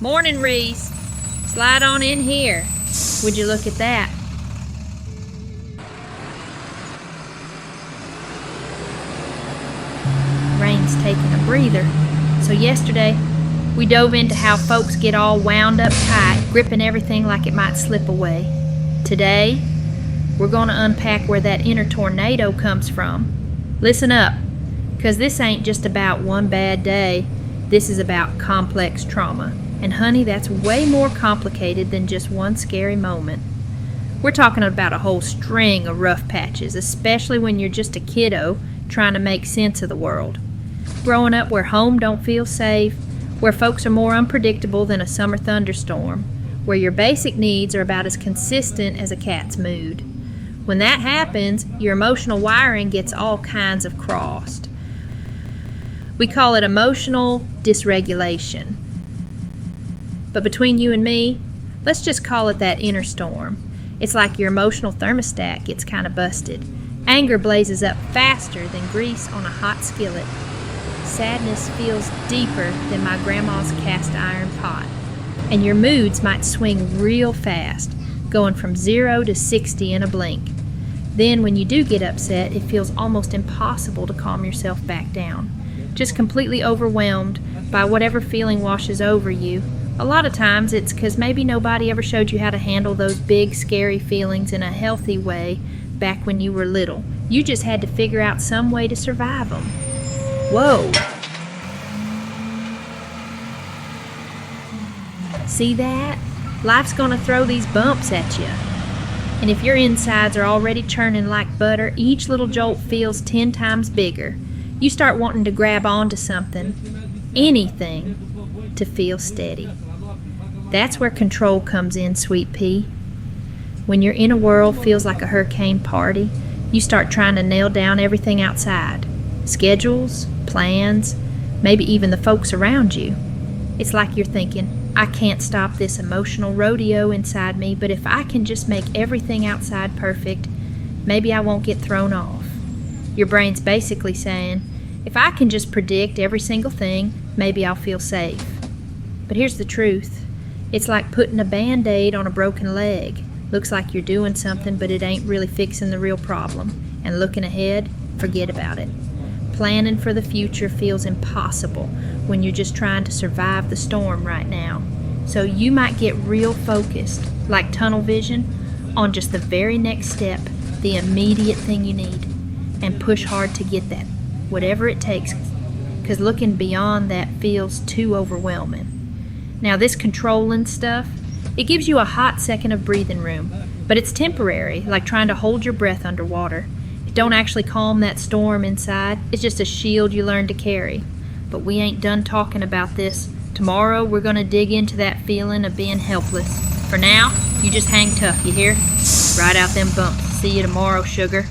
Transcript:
Morning, Reece. Slide on in here. Would you look at that? Rain's taking a breather. So yesterday, we dove into how folks get all wound up tight, gripping everything like it might slip away. Today, we're going to unpack where that inner tornado comes from. Listen up, because this ain't just about one bad day. This is about complex trauma. And honey, that's way more complicated than just one scary moment. We're talking about a whole string of rough patches, especially when you're just a kiddo trying to make sense of the world. Growing up where home don't feel safe, where folks are more unpredictable than a summer thunderstorm, where your basic needs are about as consistent as a cat's mood. When that happens, your emotional wiring gets all kinds of crossed. We call it emotional dysregulation. But between you and me, let's just call it that inner storm. It's like your emotional thermostat gets kind of busted. Anger blazes up faster than grease on a hot skillet. Sadness feels deeper than my grandma's cast iron pot. And your moods might swing real fast, going from 0 to 60 in a blink. Then when you do get upset, it feels almost impossible to calm yourself back down. Just completely overwhelmed by whatever feeling washes over you. A lot of times it's because maybe nobody ever showed you how to handle those big, scary feelings in a healthy way back when you were little. You just had to figure out some way to survive them. Whoa! See that? Life's gonna throw these bumps at you. And if your insides are already churning like butter, each little jolt feels 10 times bigger. You start wanting to grab onto something, anything, to feel steady. That's where control comes in, sweet pea. When your inner world feels like a hurricane party, you start trying to nail down everything outside. Schedules, plans, maybe even the folks around you. It's like you're thinking, I can't stop this emotional rodeo inside me, but if I can just make everything outside perfect, maybe I won't get thrown off. Your brain's basically saying, if I can just predict every single thing, maybe I'll feel safe. But here's the truth. It's like putting a Band-Aid on a broken leg. Looks like you're doing something, but it ain't really fixing the real problem. And looking ahead, forget about it. Planning for the future feels impossible when you're just trying to survive the storm right now. So you might get real focused, like tunnel vision, on just the very next step, the immediate thing you need, and push hard to get that, whatever it takes, because looking beyond that feels too overwhelming. Now this controlling stuff, it gives you a hot second of breathing room, but it's temporary, like trying to hold your breath underwater. It don't actually calm that storm inside, it's just a shield you learn to carry. But we ain't done talking about this. Tomorrow we're gonna dig into that feeling of being helpless. For now, you just hang tough, you hear? Ride out them bumps. See you tomorrow, sugar.